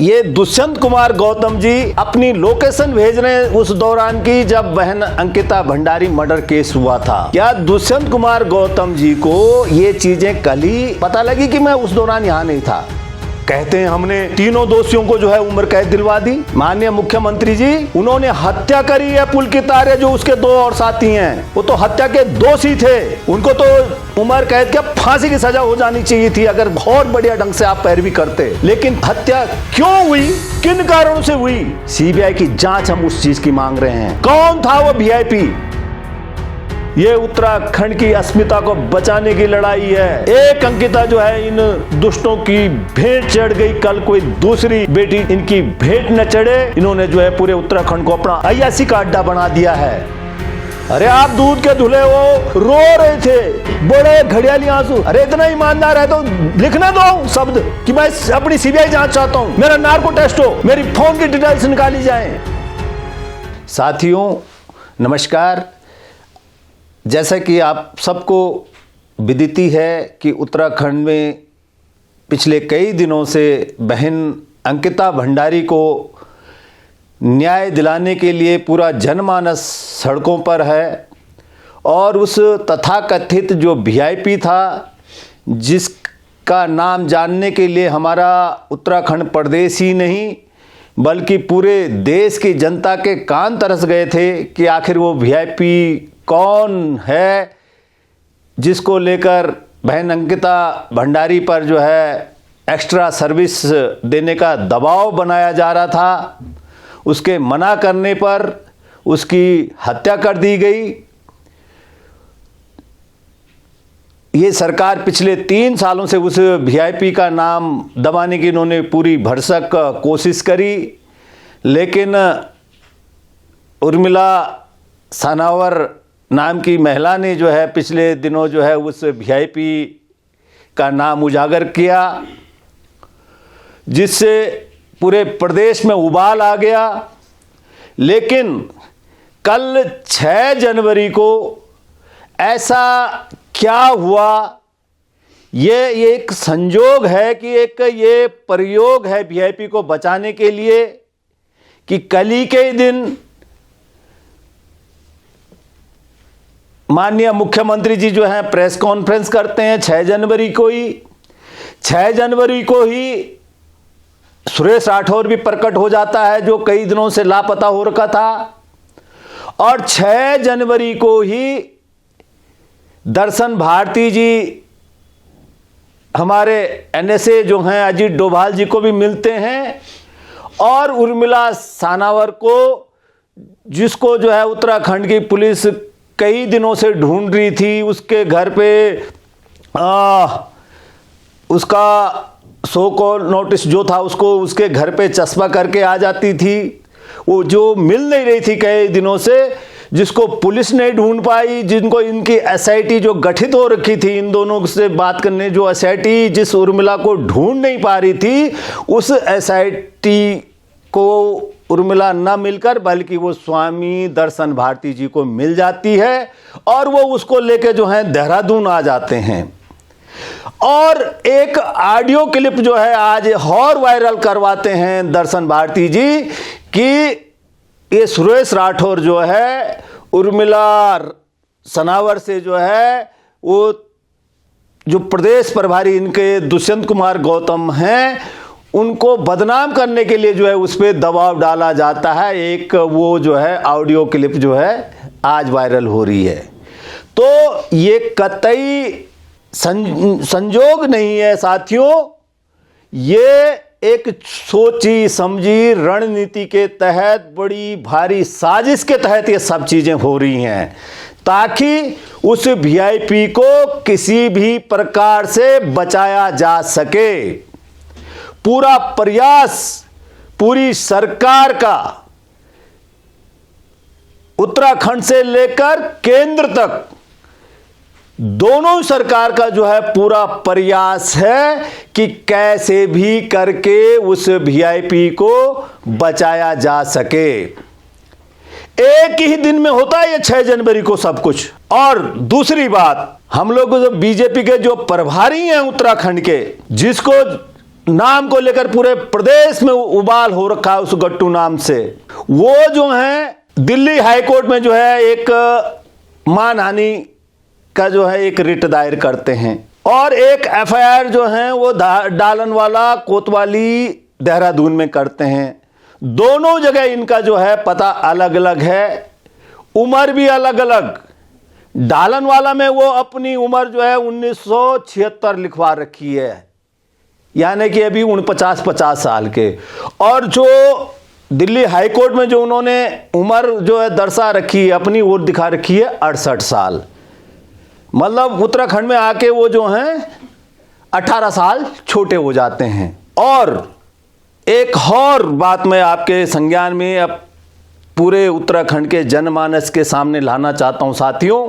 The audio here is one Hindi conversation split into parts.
ये दुष्यंत कुमार गौतम जी अपनी लोकेशन भेज रहे हैं उस दौरान की जब बहन अंकिता भंडारी मर्डर केस हुआ था। क्या दुष्यंत कुमार गौतम जी को ये चीजें कल ही पता लगी कि मैं उस दौरान यहाँ नहीं था? कहते हैं हमने तीनों दोषियों को जो है उम्र कैद दिलवा दी। माननीय मुख्यमंत्री जी, उन्होंने हत्या करी है पुलकित आर्य, जो उसके दो और साथी हैं, वो तो हत्या के दोषी थे। उनको तो उम्र कैद क्या फांसी की सजा हो जानी चाहिए थी अगर बहुत बढ़िया ढंग से आप पैरवी करते। लेकिन हत्या क्यों हुई, किन कारणों से हुई, सीबीआई की जांच हम उस चीज की मांग रहे हैं। कौन था वो वीआईपी? ये उत्तराखंड की अस्मिता को बचाने की लड़ाई है। एक अंकिता जो है इन दुष्टों की भेंट चढ़ गई, कल कोई दूसरी बेटी इनकी भेंट न चढ़े। इन्होंने जो है पूरे उत्तराखंड को अपना अय्यासी का अड्डा बना दिया है। अरे आप दूध के धुले वो रो रहे थे, बड़े घड़ियाली आंसू। अरे इतना ईमानदार है तो लिखना दो शब्द कि मैं अपनी सीबीआई जांच चाहता हूं, मेरा नार्को टेस्ट हो, मेरी फोन की डिटेल्स निकाली जाए। साथियों नमस्कार। जैसा कि आप सबको विदिती है कि उत्तराखंड में पिछले कई दिनों से बहन अंकिता भंडारी को न्याय दिलाने के लिए पूरा जनमानस सड़कों पर है और उस तथाकथित जो वीआईपी था, जिसका नाम जानने के लिए हमारा उत्तराखंड प्रदेश ही नहीं बल्कि पूरे देश की जनता के कान तरस गए थे कि आखिर वो वीआईपी कौन है, जिसको लेकर बहन अंकिता भंडारी पर जो है एक्स्ट्रा सर्विस देने का दबाव बनाया जा रहा था। उसके मना करने पर उसकी हत्या कर दी गई। ये सरकार पिछले 3 सालों से उस वीआईपी का नाम दबाने की इन्होंने पूरी भरसक कोशिश करी, लेकिन उर्मिला सानावर नाम की महिला ने जो है पिछले दिनों जो है उस वीआईपी का नाम उजागर किया, जिससे पूरे प्रदेश में उबाल आ गया। लेकिन कल 6 जनवरी को ऐसा क्या हुआ, ये एक संजोग है कि एक ये प्रयोग है वीआईपी को बचाने के लिए कि कल ही के दिन माननीय मुख्यमंत्री जी जो है प्रेस कॉन्फ्रेंस करते हैं 6 जनवरी को ही। 6 जनवरी को ही सुरेश राठौर भी प्रकट हो जाता है, जो कई दिनों से लापता हो रखा था। और 6 जनवरी को ही दर्शन भारती जी हमारे एनएसए जो हैं अजीत डोभाल जी को भी मिलते हैं और उर्मिला सानावर को, जिसको जो है उत्तराखंड की पुलिस कई दिनों से ढूंढ रही थी, उसके घर पे उसका सो कॉल नोटिस जो था उसको उसके घर पे चस्पा करके आ जाती थी। वो जो मिल नहीं रही थी कई दिनों से, जिसको पुलिस नहीं ढूंढ पाई, जिनको इनकी एसआईटी जो गठित हो रखी थी इन दोनों से बात करने, जो एसआईटी जिस उर्मिला को ढूंढ नहीं पा रही थी, उस एसआईटी को उर्मिला न मिलकर बल्कि वो स्वामी दर्शन भारती जी को मिल जाती है और वो उसको लेके जो है देहरादून आ जाते हैं। और एक ऑडियो क्लिप जो है आज और वायरल करवाते हैं दर्शन भारती जी कि ये सुरेश राठौर जो है उर्मिला सनावर से जो है वो जो प्रदेश प्रभारी इनके दुष्यंत कुमार गौतम हैं, उनको बदनाम करने के लिए जो है उस पर दबाव डाला जाता है। एक वो जो है ऑडियो क्लिप जो है आज वायरल हो रही है। तो ये कतई संजोग नहीं है साथियों, ये एक सोची समझी रणनीति के तहत, बड़ी भारी साजिश के तहत ये सब चीजें हो रही हैं ताकि उस वीआईपी को किसी भी प्रकार से बचाया जा सके। पूरा प्रयास पूरी सरकार का, उत्तराखंड से लेकर केंद्र तक दोनों सरकार का जो है पूरा प्रयास है कि कैसे भी करके उस वीआईपी को बचाया जा सके। एक ही दिन में होता है ये 6 जनवरी को सब कुछ। और दूसरी बात, हम लोग जो बीजेपी के जो प्रभारी हैं उत्तराखंड के, जिसको नाम को लेकर पूरे प्रदेश में उबाल हो रखा है, उस गट्टू नाम से। वो जो है दिल्ली हाईकोर्ट में जो है एक मानहानि का जो है एक रिट दायर करते हैं और एक एफआईआर जो है वो डालनवाला कोतवाली देहरादून में करते हैं। दोनों जगह इनका जो है पता अलग अलग है, उम्र भी अलग अलग। डालनवाला में वो अपनी उम्र जो है 1976 लिखवा रखी है, यानी कि अभी 49-50 साल के। और जो दिल्ली हाईकोर्ट में जो उन्होंने उम्र जो है दर्शा रखी है अपनी, वो दिखा रखी है 68 साल। मतलब उत्तराखंड में आके वो जो हैं 18 साल छोटे हो जाते हैं। और एक और बात मैं आपके संज्ञान में अब पूरे उत्तराखंड के जनमानस के सामने लाना चाहता हूं साथियों,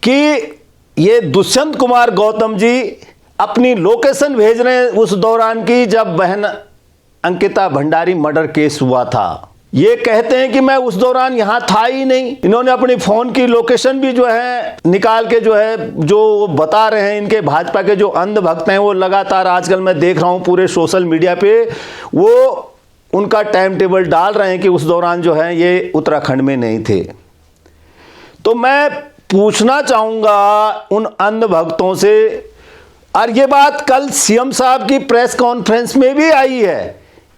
कि ये दुष्यंत कुमार गौतम जी अपनी लोकेशन भेज रहे हैं उस दौरान की जब बहन अंकिता भंडारी मर्डर केस हुआ था। ये कहते हैं कि मैं उस दौरान यहां था ही नहीं। इन्होंने अपनी फोन की लोकेशन भी जो है निकाल के जो है जो बता रहे हैं। इनके भाजपा के जो अंधभक्त हैं वो लगातार आजकल मैं देख रहा हूं पूरे सोशल मीडिया पे वो उनका टाइम टेबल डाल रहे हैं कि उस दौरान जो है ये उत्तराखंड में नहीं थे। तो मैं पूछना चाहूंगा उन अंधभक्तों से, और ये बात कल सीएम साहब की प्रेस कॉन्फ्रेंस में भी आई है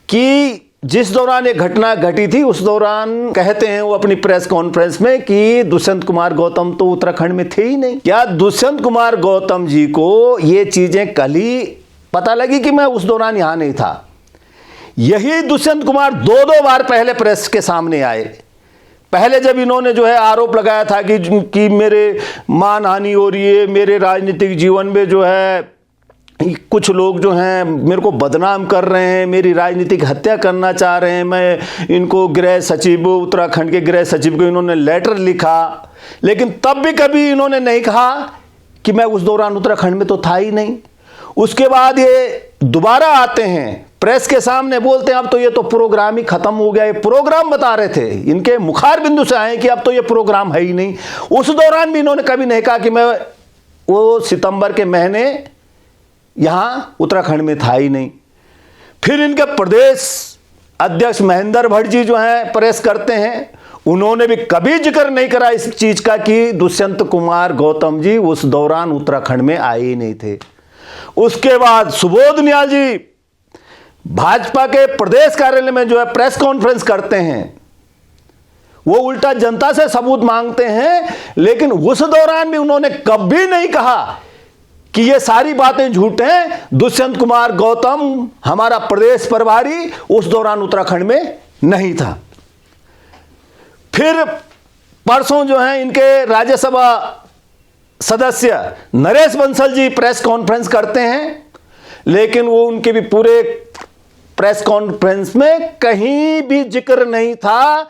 कि जिस दौरान ये घटना घटी थी उस दौरान कहते हैं वो अपनी प्रेस कॉन्फ्रेंस में कि दुष्यंत कुमार गौतम तो उत्तराखंड में थे ही नहीं। क्या दुष्यंत कुमार गौतम जी को ये चीजें कल ही पता लगी कि मैं उस दौरान यहां नहीं था? यही दुष्यंत कुमार दो बार पहले प्रेस के सामने आए। पहले जब इन्होंने जो है आरोप लगाया था कि मेरे मानहानि हो रही है, मेरे राजनीतिक जीवन में जो है कुछ लोग जो हैं मेरे को बदनाम कर रहे हैं, मेरी राजनीतिक हत्या करना चाह रहे हैं, मैं इनको गृह सचिव, उत्तराखंड के गृह सचिव को इन्होंने लेटर लिखा, लेकिन तब भी कभी इन्होंने नहीं कहा कि मैं उस दौरान उत्तराखंड में तो था ही नहीं। उसके बाद ये दोबारा आते हैं प्रेस के सामने, बोलते हैं अब तो ये तो प्रोग्राम ही खत्म हो गया। ये प्रोग्राम बता रहे थे, इनके मुखार बिंदु से आए कि अब तो ये प्रोग्राम है ही नहीं। उस दौरान भी इन्होंने कभी नहीं कहा कि मैं वो सितंबर के महीने यहां उत्तराखंड में था ही नहीं। फिर इनके प्रदेश अध्यक्ष महेंद्र भट्ट जी जो हैं प्रेस करते हैं, उन्होंने भी कभी जिक्र नहीं करा इस चीज का कि दुष्यंत कुमार गौतम जी उस दौरान उत्तराखंड में आए ही नहीं थे। उसके बाद सुबोध नियाल जी भाजपा के प्रदेश कार्यालय में जो है प्रेस कॉन्फ्रेंस करते हैं, वो उल्टा जनता से सबूत मांगते हैं, लेकिन उस दौरान भी उन्होंने कभी नहीं कहा कि ये सारी बातें झूठ हैं, दुष्यंत कुमार गौतम हमारा प्रदेश प्रभारी उस दौरान उत्तराखंड में नहीं था। फिर परसों जो है इनके राज्यसभा सदस्य नरेश बंसल जी प्रेस कॉन्फ्रेंस करते हैं, लेकिन वो उनके भी पूरे प्रेस कॉन्फ्रेंस में कहीं भी जिक्र नहीं था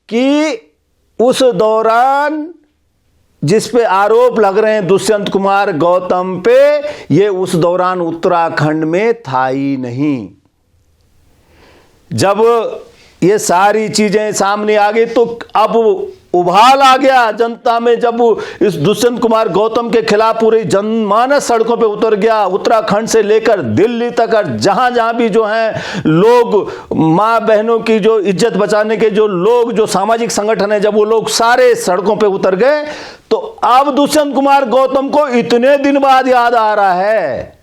कि उस दौरान जिस पे आरोप लग रहे हैं दुष्यंत कुमार गौतम पे, ये उस दौरान उत्तराखंड में था ही नहीं। जब ये सारी चीजें सामने आ गई तो अब उबाल आ गया जनता में। जब इस दुष्यंत कुमार गौतम के खिलाफ पूरी जनमानस सड़कों पे उतर गया, उत्तराखंड से लेकर दिल्ली तक, और जहां जहां भी जो हैं लोग, मां बहनों की जो इज्जत बचाने के जो लोग, जो सामाजिक संगठन है, जब वो लोग सारे सड़कों पे उतर गए तो अब दुष्यंत कुमार गौतम को इतने दिन बाद याद आ रहा है।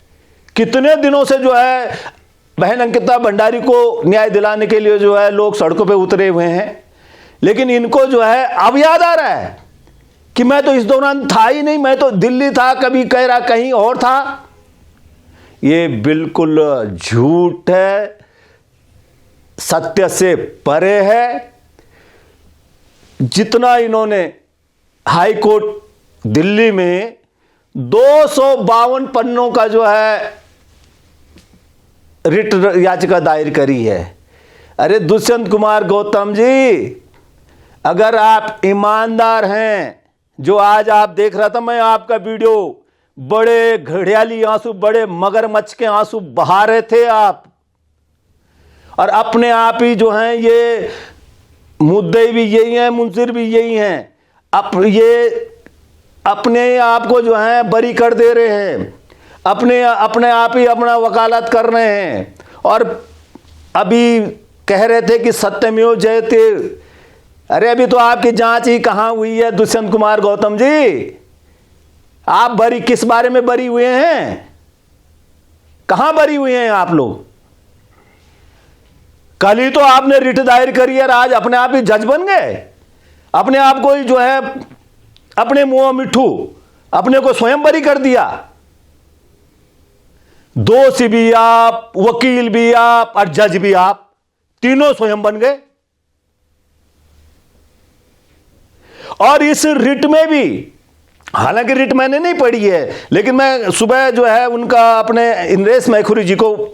कितने दिनों से जो है बहन अंकिता भंडारी को न्याय दिलाने के लिए जो है लोग सड़कों पे उतरे हुए हैं, लेकिन इनको जो है अब याद आ रहा है कि मैं तो इस दौरान था ही नहीं, मैं तो दिल्ली था, कभी कह रहा कहीं और था। ये बिल्कुल झूठ है, सत्य से परे है। जितना इन्होंने हाई कोर्ट दिल्ली में 252 पन्नों का जो है रिट याचिका दायर करी है। अरे दुष्यंत कुमार गौतम जी, अगर आप ईमानदार हैं, जो आज आप देख रहा था मैं आपका वीडियो, बड़े घड़ियाली आंसू, बड़े मगरमच्छ के आंसू बहा रहे थे आप, और अपने आप ही जो हैं ये मुद्दे भी यही हैं, मुंसिर भी यही हैं, ये अपने आप को जो है बरी कर दे रहे हैं। अपने अपने आप ही अपना वकालत कर रहे हैं। और अभी कह रहे थे कि सत्यमेव जयते। अरे अभी तो आपकी जांच ही कहां हुई है दुष्यंत कुमार गौतम जी? आप बरी किस बारे में बरी हुए हैं? कहां बरी हुए हैं आप लोग? कल ही तो आपने रिट दायर करी और आज अपने आप ही जज बन गए। अपने आप को ही जो है अपने मुंह मिठू अपने को स्वयं बरी कर दिया। दोषी भी आप, वकील भी आप और जज भी आप, तीनों स्वयं बन गए। और इस रिट में भी, हालांकि रिट मैंने नहीं पढ़ी है, लेकिन मैं सुबह जो है उनका अपने इंद्रेश मैखुरी जी को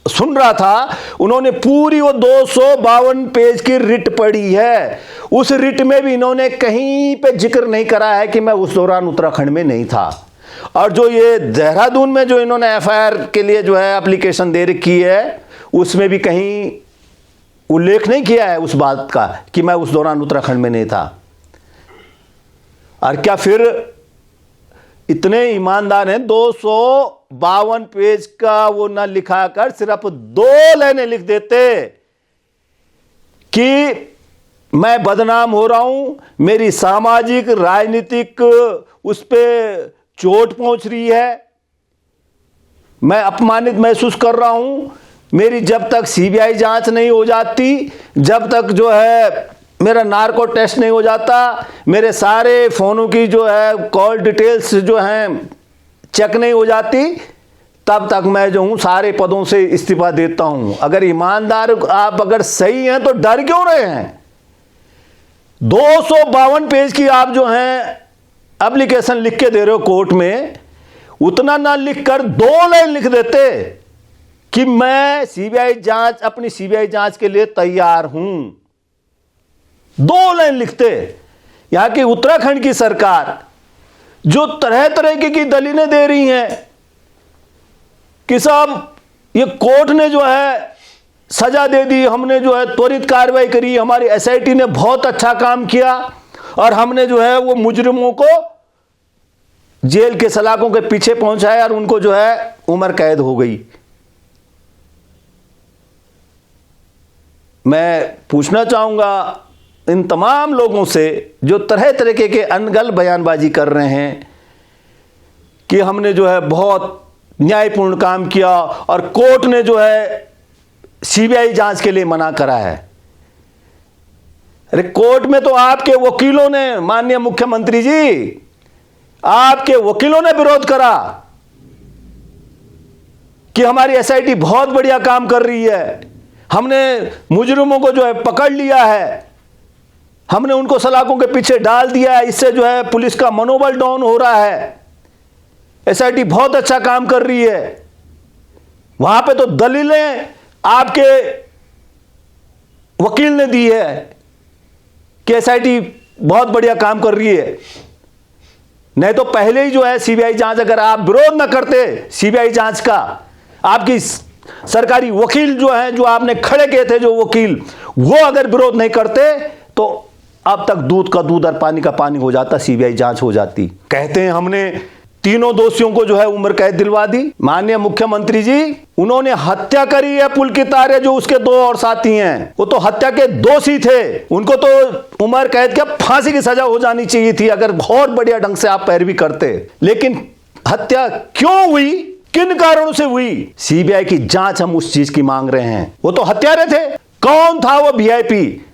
सुन रहा था। उन्होंने पूरी वो 252 पेज की रिट पढ़ी है। उस रिट में भी इन्होंने कहीं पे जिक्र नहीं करा है कि मैं उस दौरान उत्तराखंड में नहीं था। और जो ये देहरादून में जो इन्होंने एफआईआर के लिए जो है एप्लीकेशन दे रखी है, उसमें भी कहीं उल्लेख नहीं किया है उस बात का कि मैं उस दौरान उत्तराखंड में नहीं था। और क्या फिर इतने ईमानदार हैं, 252 पेज का वो ना लिखा कर सिर्फ 2 लाइनें लिख देते कि मैं बदनाम हो रहा हूं, मेरी सामाजिक राजनीतिक उस पर चोट पहुंच रही है, मैं अपमानित महसूस कर रहा हूं, मेरी जब तक सीबीआई जांच नहीं हो जाती, जब तक जो है मेरा नार्को टेस्ट नहीं हो जाता, मेरे सारे फोनों की जो है कॉल डिटेल्स जो हैं चेक नहीं हो जाती, तब तक मैं जो हूं सारे पदों से इस्तीफा देता हूं। अगर ईमानदार आप अगर सही हैं तो डर क्यों रहे हैं? 252 पेज की आप जो हैं एप्लीकेशन लिख के दे रहे हो कोर्ट में, उतना ना लिखकर 2 लाइन लिख देते कि मैं सीबीआई जांच, अपनी सीबीआई जांच के लिए तैयार हूं। 2 लाइन लिखते। यहां की उत्तराखंड की सरकार जो तरह तरह की दलीलें दे रही हैं कि साहब ये कोर्ट ने जो है सजा दे दी, हमने जो है त्वरित कार्रवाई करी, हमारी एसआईटी ने बहुत अच्छा काम किया और हमने जो है वो मुजरिमों को जेल के सलाखों के पीछे पहुंचाया और उनको जो है उम्र कैद हो गई। मैं पूछना चाहूंगा इन तमाम लोगों से जो तरह तरह के अनगल बयानबाजी कर रहे हैं कि हमने जो है बहुत न्यायपूर्ण काम किया और कोर्ट ने जो है सीबीआई जांच के लिए मना करा है। अरे कोर्ट में तो आपके वकीलों ने, माननीय मुख्यमंत्री जी, आपके वकीलों ने विरोध करा कि हमारी एसआईटी बहुत बढ़िया काम कर रही है, हमने मुजरिमों को जो है पकड़ लिया है, हमने उनको सलाखों के पीछे डाल दिया है, इससे जो है पुलिस का मनोबल डाउन हो रहा है, एसआईटी बहुत अच्छा काम कर रही है। वहां पे तो दलीलें आपके वकील ने दी है कि एसआईटी बहुत बढ़िया काम कर रही है। नहीं तो पहले ही जो है सीबीआई जांच, अगर आप विरोध ना करते सीबीआई जांच का, आपकी सरकारी वकील जो है, जो आपने खड़े किए थे जो वकील, वो अगर विरोध नहीं करते तो अब तक दूध का दूध और पानी का पानी हो जाता, सीबीआई जांच हो जाती। कहते हैं हमने तीनों दोषियों को जो है उम्र कैद दिलवा दी। माननीय मुख्यमंत्री जी, उन्होंने हत्या करी है पुलकित आर्य, जो उसके 2 और साथी हैं, वो तो हत्या के दोषी थे, उनको तो उम्र कैद क्या फांसी की सजा हो जानी चाहिए थी अगर बहुत बढ़िया ढंग से आप पैरवी करते। लेकिन हत्या क्यों हुई, किन कारणों से हुई, सीबीआई की जांच हम उस चीज की मांग रहे हैं। वो तो हत्यारे थे। कौन था वो वीआईपी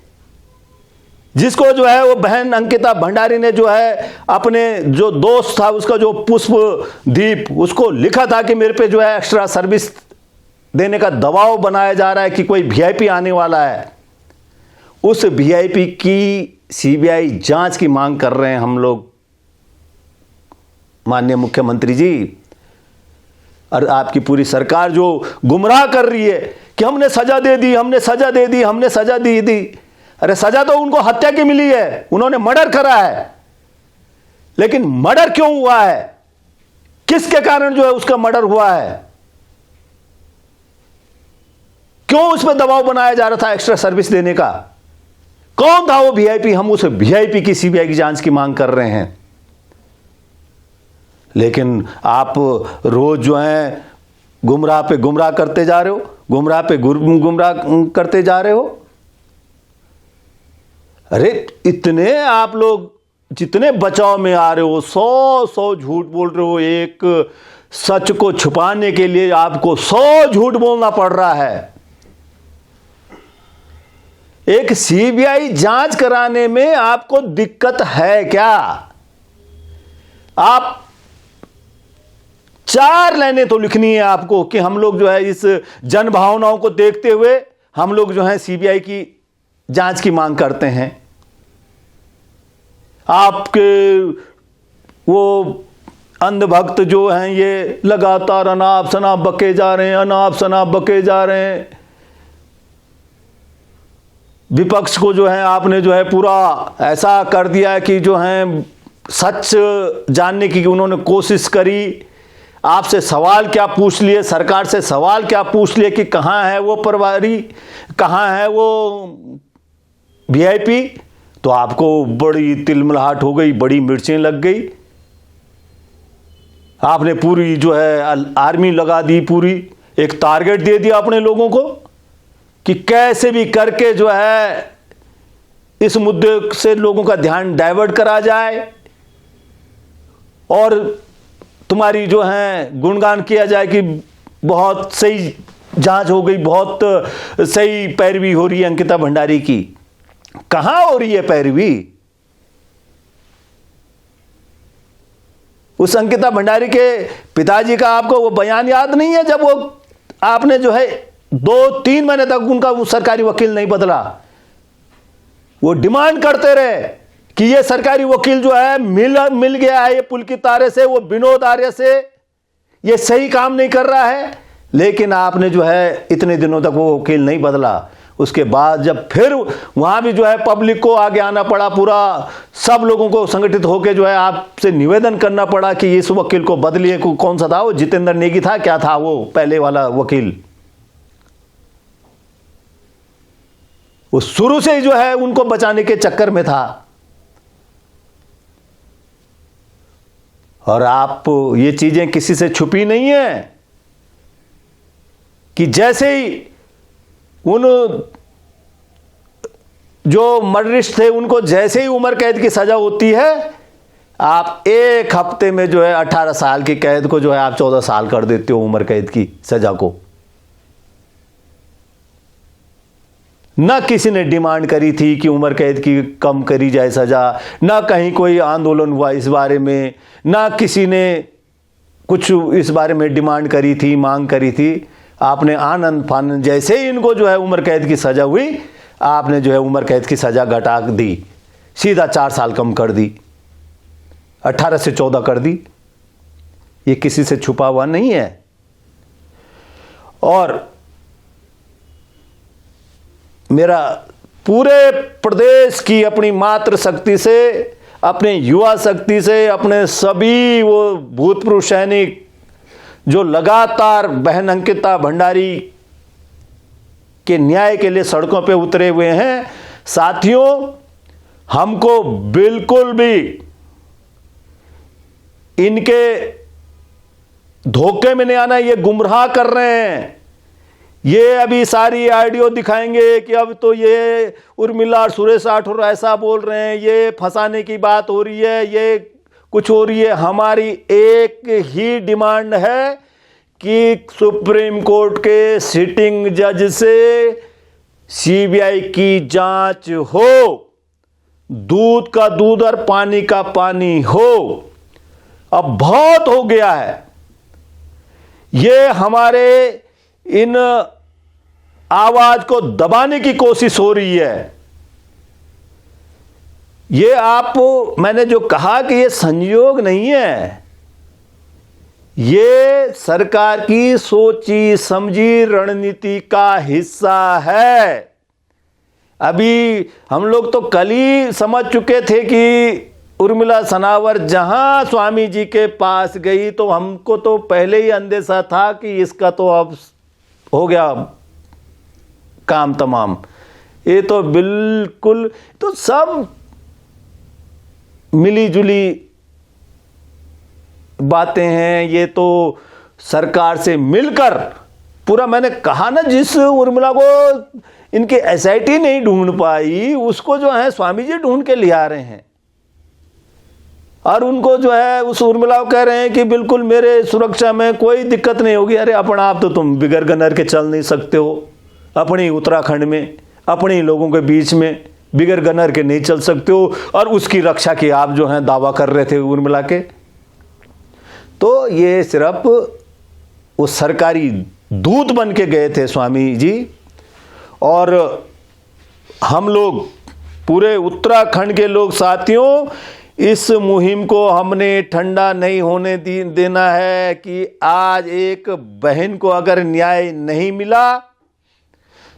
जिसको जो है वो बहन अंकिता भंडारी ने जो है अपने जो दोस्त था उसका जो पुष्पदीप, उसको लिखा था कि मेरे पे जो है एक्स्ट्रा सर्विस देने का दबाव बनाया जा रहा है कि कोई वीआईपी आने वाला है। उस वीआईपी की सीबीआई जांच की मांग कर रहे हैं हम लोग, माननीय मुख्यमंत्री जी। और आपकी पूरी सरकार जो गुमराह कर रही है कि हमने सजा दे दी, हमने सजा दे दी, हमने सजा दी। अरे सजा तो उनको हत्या की मिली है, उन्होंने मर्डर करा है। लेकिन मर्डर क्यों हुआ है, किसके कारण जो है उसका मर्डर हुआ है, क्यों उसमें दबाव बनाया जा रहा था एक्स्ट्रा सर्विस देने का, कौन था वो वीआईपी। हम उस वीआईपी की सीबीआई की जांच की मांग कर रहे हैं। लेकिन आप रोज जो है गुमराह पे गुमराह करते जा रहे हो, गुमराह पे गुमराह करते जा रहे हो। अरे इतने आप लोग जितने बचाव में आ रहे हो, 100 झूठ बोल रहे हो, एक सच को छुपाने के लिए आपको 100 झूठ बोलना पड़ रहा है। एक सीबीआई जांच कराने में आपको दिक्कत है क्या? आप 4 लाइनें तो लिखनी है आपको कि हम लोग जो है इस जन भावनाओं को देखते हुए हम लोग जो है सीबीआई की जांच की मांग करते हैं। आपके वो अंधभक्त जो हैं ये लगातार अनाप शनाप बके जा रहे हैं, अनाप शनाप बके जा रहे हैं। विपक्ष को जो है आपने जो है पूरा ऐसा कर दिया है कि जो है सच जानने की उन्होंने कोशिश करी। आपसे सवाल क्या पूछ लिए, सरकार से सवाल क्या पूछ लिए कि कहाँ है वो प्रभारी, कहाँ है वो वीआईपी, तो आपको बड़ी तिलमिलाहट हो गई, बड़ी मिर्चें लग गई। आपने पूरी जो है आर्मी लगा दी, पूरी एक टारगेट दे दिया अपने लोगों को कि कैसे भी करके जो है इस मुद्दे से लोगों का ध्यान डाइवर्ट करा जाए और तुम्हारी जो है गुणगान किया जाए कि बहुत सही जांच हो गई, बहुत सही पैरवी हो रही है अंकिता भंडारी की। कहां हो रही है पैरवी? उस अंकिता भंडारी के पिताजी का आपको वो बयान याद नहीं है जब वो आपने जो है 2-3 महीने तक उनका वो सरकारी वकील नहीं बदला। वो डिमांड करते रहे कि ये सरकारी वकील जो है मिल गया है ये पुलकित आर्य से, वो विनोद आर्य से, ये सही काम नहीं कर रहा है। लेकिन आपने जो है इतने दिनों तक वो वकील नहीं बदला। उसके बाद जब फिर वहां भी जो है पब्लिक को आगे आना पड़ा, पूरा सब लोगों को संगठित होकर जो है आपसे निवेदन करना पड़ा कि इस वकील को बदलिए। कौन सा था वो, जितेंद्र नेगी था क्या था वो पहले वाला वकील? वो शुरू से ही जो है उनको बचाने के चक्कर में था। और आप ये चीजें किसी से छुपी नहीं है कि जैसे ही उन जो मर्डरिस्ट थे उनको जैसे ही उम्र कैद की सजा होती है, आप 1 हफ्ते में जो है 18 साल की कैद को जो है आप 14 साल कर देते हो उम्र कैद की सजा को। ना किसी ने डिमांड करी थी कि उम्र कैद की कम करी जाए सजा, ना कहीं कोई आंदोलन हुआ इस बारे में, ना किसी ने कुछ इस बारे में डिमांड करी थी, मांग करी थी। आपने आनंद फानंद जैसे ही इनको जो है उम्र कैद की सजा हुई, आपने जो है उम्र कैद की सजा घटा दी, सीधा 4 साल कम कर दी, 18 से 14 कर दी। ये किसी से छुपा हुआ नहीं है। और मेरा पूरे प्रदेश की अपनी मातृ शक्ति से, अपने युवा शक्ति से, अपने सभी वो भूतपूर्व सैनिक जो लगातार बहन अंकिता भंडारी के न्याय के लिए सड़कों पे उतरे हुए हैं, साथियों, हमको बिल्कुल भी इनके धोखे में नहीं आना। ये गुमराह कर रहे हैं। ये अभी सारी ऑडियो दिखाएंगे कि अब तो ये उर्मिला और सुरेश राठौर ऐसा बोल रहे हैं, ये फंसाने की बात हो रही है, ये कुछ हो रही है। हमारी एक ही डिमांड है कि सुप्रीम कोर्ट के सिटिंग जज से सीबीआई की जांच हो, दूध का दूध और पानी का पानी हो। अब बहुत हो गया है। ये हमारे इन आवाज को दबाने की कोशिश हो रही है। ये मैंने जो कहा कि ये संयोग नहीं है, ये सरकार की सोची समझी रणनीति का हिस्सा है। अभी हम लोग तो कल ही समझ चुके थे कि उर्मिला सनावर जहां स्वामी जी के पास गई तो हमको तो पहले ही अंदेशा था कि इसका तो अब हो गया काम तमाम। ये तो बिल्कुल तो सब मिली जुली बातें हैं, ये तो सरकार से मिलकर पूरा, मैंने कहा ना, जिस उर्मिला को इनकी एसआईटी नहीं ढूंढ पाई उसको जो है स्वामी जी ढूंढ के ले आ रहे हैं, और उनको जो है उस उर्मिला को कह रहे हैं कि बिल्कुल मेरे सुरक्षा में कोई दिक्कत नहीं होगी। अरे अपना आप तो तुम बिगर गनर के चल नहीं सकते हो, अपनी उत्तराखंड में अपने लोगों के बीच में बिगर गनर के नहीं चल सकते हो, और उसकी रक्षा की आप जो है दावा कर रहे थे उर्मिला के। तो ये सिर्फ वो सरकारी दूत बन के गए थे स्वामी जी, और हम लोग पूरे उत्तराखंड के लोग साथियों, इस मुहिम को हमने ठंडा नहीं होने देना है कि आज एक बहन को अगर न्याय नहीं मिला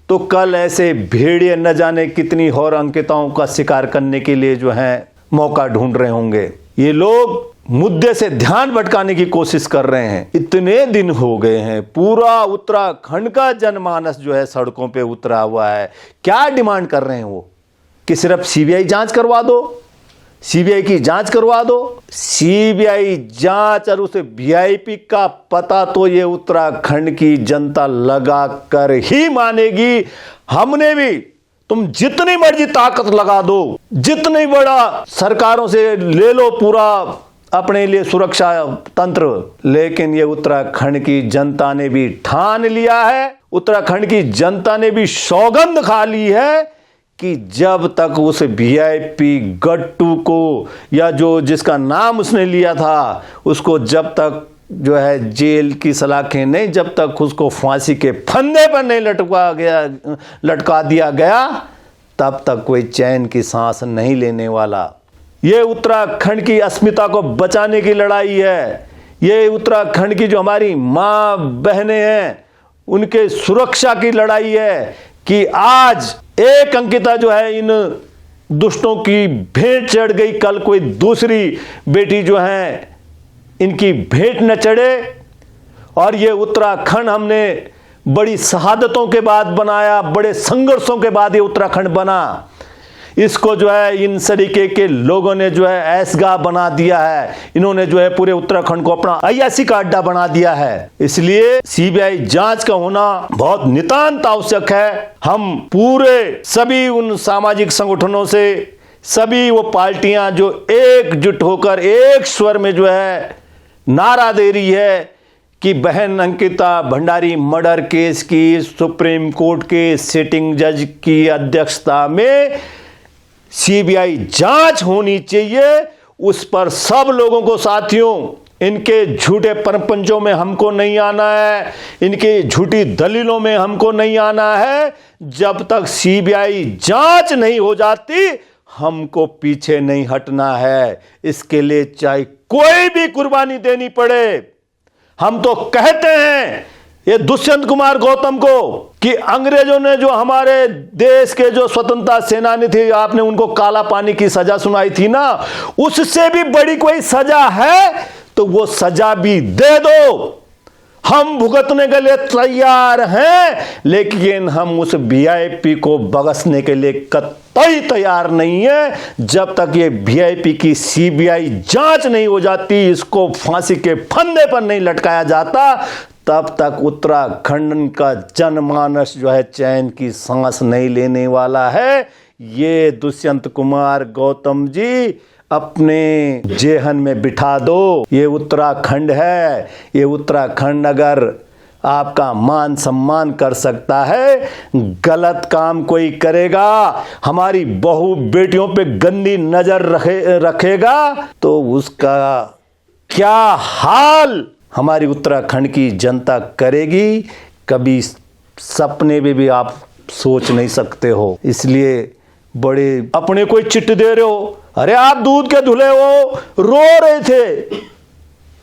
तो कल ऐसे भेड़िए न जाने कितनी और अंकिताओं का शिकार करने के लिए जो है मौका ढूंढ रहे होंगे। ये लोग मुद्दे से ध्यान भटकाने की कोशिश कर रहे हैं। इतने दिन हो गए हैं, पूरा उत्तराखंड का जनमानस जो है सड़कों पे उतरा हुआ है। क्या डिमांड कर रहे हैं वो? कि सिर्फ सीबीआई जांच करवा दो, सीबीआई की जांच करवा दो। सीबीआई जांच और उसे वीआईपी का पता तो ये उत्तराखंड की जनता लगा कर ही मानेगी। हमने भी, तुम जितनी मर्जी ताकत लगा दो, जितनी बड़ा सरकारों से ले लो पूरा अपने लिए सुरक्षा तंत्र, लेकिन ये उत्तराखंड की जनता ने भी ठान लिया है, उत्तराखंड की जनता ने भी सौगंध खा ली है कि जब तक उस वीआईपी गट्टू को, या जो जिसका नाम उसने लिया था, उसको जब तक जो है जेल की सलाखें नहीं, जब तक उसको फांसी के फंदे पर नहीं लटका दिया गया, तब तक कोई चैन की सांस नहीं लेने वाला। ये उत्तराखंड की अस्मिता को बचाने की लड़ाई है। ये उत्तराखंड की जो हमारी माँ बहनें हैं उनके सुरक्षा की लड़ाई है कि आज एक अंकिता जो है इन दुष्टों की भेंट चढ़ गई, कल कोई दूसरी बेटी जो है इनकी भेंट न चढ़े। और ये उत्तराखंड हमने बड़ी शहादतों के बाद बनाया, बड़े संघर्षों के बाद ये उत्तराखंड बना। इसको जो है इन तरीके के लोगों ने जो है ऐसगा बना दिया है। इन्होंने जो है पूरे उत्तराखंड को अपना अय्यासी का अड्डा बना दिया है। इसलिए सीबीआई जांच का होना बहुत नितांत आवश्यक है। हम पूरे सभी उन सामाजिक संगठनों से, सभी वो पार्टियां जो एकजुट होकर एक स्वर में जो है नारा दे रही है कि बहन अंकिता भंडारी मर्डर केस की सुप्रीम कोर्ट के सिटिंग जज की अध्यक्षता में सीबीआई जांच होनी चाहिए, उस पर सब लोगों को, साथियों, इनके झूठे परपंचों में हमको नहीं आना है, इनके झूठी दलीलों में हमको नहीं आना है। जब तक सीबीआई जांच नहीं हो जाती हमको पीछे नहीं हटना है। इसके लिए चाहे कोई भी कुर्बानी देनी पड़े। हम तो कहते हैं ये दुष्यंत कुमार गौतम को कि अंग्रेजों ने जो हमारे देश के जो स्वतंत्रता सेनानी थे, आपने उनको काला पानी की सजा सुनाई थी ना, उससे भी बड़ी कोई सजा है तो वो सजा भी दे दो। हम भुगतने के लिए तैयार हैं, लेकिन हम उस वीआईपी को बख्शने के लिए कतई तैयार नहीं है। जब तक ये वीआईपी की सीबीआई जांच नहीं हो जाती, इसको फांसी के फंदे पर नहीं लटकाया जाता, तब तक उत्तराखंड का जनमानस जो है चैन की सांस नहीं लेने वाला है। ये दुष्यंत कुमार गौतम जी अपने जेहन में बिठा दो। ये उत्तराखंड है। ये उत्तराखंड अगर आपका मान सम्मान कर सकता है, गलत काम कोई करेगा, हमारी बहू बेटियों पे गंदी नजर रखेगा, तो उसका क्या हाल हमारी उत्तराखंड की जनता करेगी, कभी सपने में भी आप सोच नहीं सकते हो। इसलिए बड़े अपने कोई चिट दे रहे हो। अरे आप दूध के धुले हो, रो रहे थे,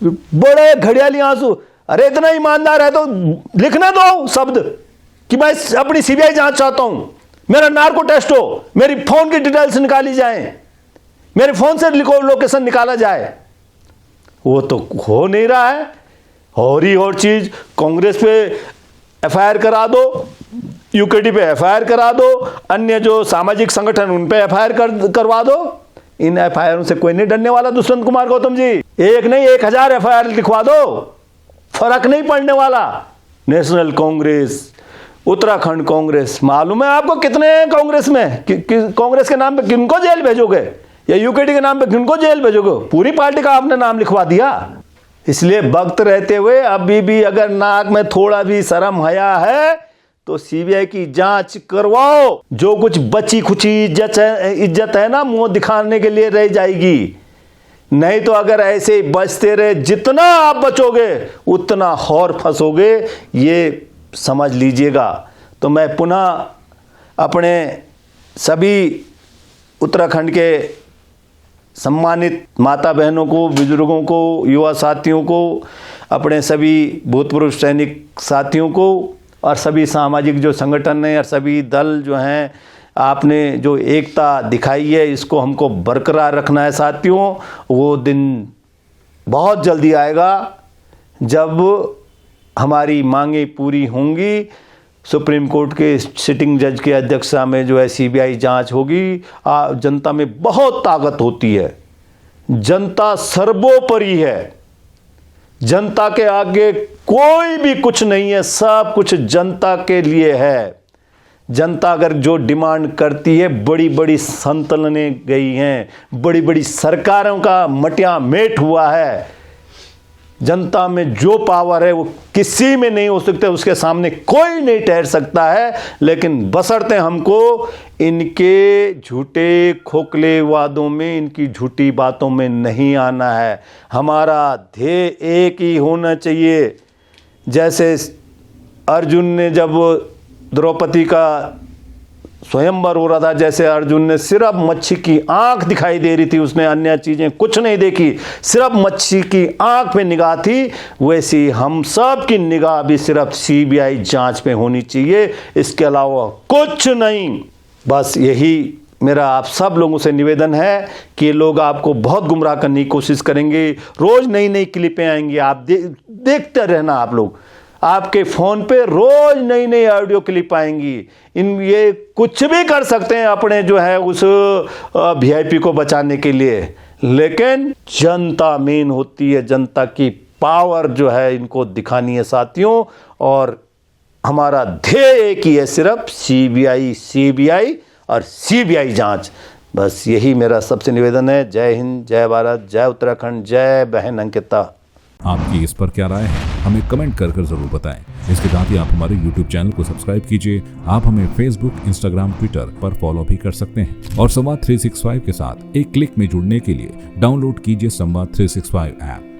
बड़े घड़ियाली आंसू। अरे इतना ईमानदार है तो लिखना दो शब्द कि मैं अपनी सीबीआई जांच चाहता हूं, मेरा नार्को टेस्ट हो, मेरी फोन की डिटेल्स निकाली जाए, मेरे फोन से लोकेशन निकाला जाए। वो तो हो नहीं रहा है। और चीज, कांग्रेस पे एफआईआर करा दो, यूकेडी पे एफआईआर करा दो, अन्य जो सामाजिक संगठन उन पे एफआईआर करवा दो। इन FIR से कोई नहीं डरने वाला दुष्यंत कुमार गौतम जी। एक नहीं 1000 FIR लिखवा दो, फर्क नहीं पड़ने वाला। नेशनल कांग्रेस, उत्तराखंड कांग्रेस, मालूम है आपको कितने हैं कांग्रेस में? कांग्रेस के नाम पे किनको जेल भेजोगे, या यूकेडी के नाम पे किनको जेल भेजोगे? पूरी पार्टी का आपने नाम लिखवा दिया। इसलिए वक्त रहते हुए अभी भी अगर नाक में थोड़ा भी शर्म हया है तो CBI की जांच करवाओ। जो कुछ बची खुची इज्जत है ना, मुंह दिखाने के लिए रह जाएगी। नहीं तो अगर ऐसे बचते रहे, जितना आप बचोगे उतना और फंसोगे, ये समझ लीजिएगा। तो मैं पुनः अपने सभी उत्तराखंड के सम्मानित माता बहनों को, बुजुर्गों को, युवा साथियों को, अपने सभी भूतपूर्व सैनिक साथियों को और सभी सामाजिक जो संगठन हैं और सभी दल जो हैं, आपने जो एकता दिखाई है इसको हमको बरकरार रखना है साथियों। वो दिन बहुत जल्दी आएगा जब हमारी मांगें पूरी होंगी। सुप्रीम कोर्ट के सिटिंग जज के अध्यक्षता में जो है CBI जांच होगी। जनता में बहुत ताकत होती है, जनता सर्वोपरि है, जनता के आगे कोई भी कुछ नहीं है, सब कुछ जनता के लिए है। जनता अगर जो डिमांड करती है, बड़ी बड़ी संतलनें गई हैं, बड़ी बड़ी सरकारों का मटिया मेट हुआ है। जनता में जो पावर है वो किसी में नहीं हो सकता, उसके सामने कोई नहीं ठहर सकता है। लेकिन बशर्ते हमको इनके झूठे खोखले वादों में, इनकी झूठी बातों में नहीं आना है। हमारा ध्येय एक ही होना चाहिए। जैसे अर्जुन ने जब द्रौपदी का स्वयंवर हो रहा था, जैसे अर्जुन ने सिर्फ मच्छी की आंख दिखाई दे रही थी, उसने अन्य चीजें कुछ नहीं देखी, सिर्फ मच्छी की आंख पे निगाह थी, वैसी हम सब की निगाह भी सिर्फ CBI जांच पे होनी चाहिए, इसके अलावा कुछ नहीं। बस यही मेरा आप सब लोगों से निवेदन है कि लोग आपको बहुत गुमराह करने की कोशिश करेंगे। रोज नई नई क्लिपें आएंगी, आप देखते रहना। आप लोग, आपके फोन पे रोज नई नई ऑडियो क्लिप आएंगी। ये कुछ भी कर सकते हैं अपने जो है उस VIP को बचाने के लिए, लेकिन जनता मेन होती है। जनता की पावर जो है इनको दिखानी है साथियों। और हमारा ध्येय एक ही है, सिर्फ CBI और CBI जांच। बस यही मेरा सबसे निवेदन है। जय हिंद, जय भारत, जय उत्तराखंड, जय बहन अंकिता। आपकी इस पर क्या राय है, हमें कमेंट कर जरूर बताएं। इसके साथ ही आप हमारे YouTube चैनल को सब्सक्राइब कीजिए। आप हमें Facebook, Instagram, Twitter पर फॉलो भी कर सकते हैं। और संवाद 365 के साथ एक क्लिक में जुड़ने के लिए डाउनलोड कीजिए संवाद 365 ऐप।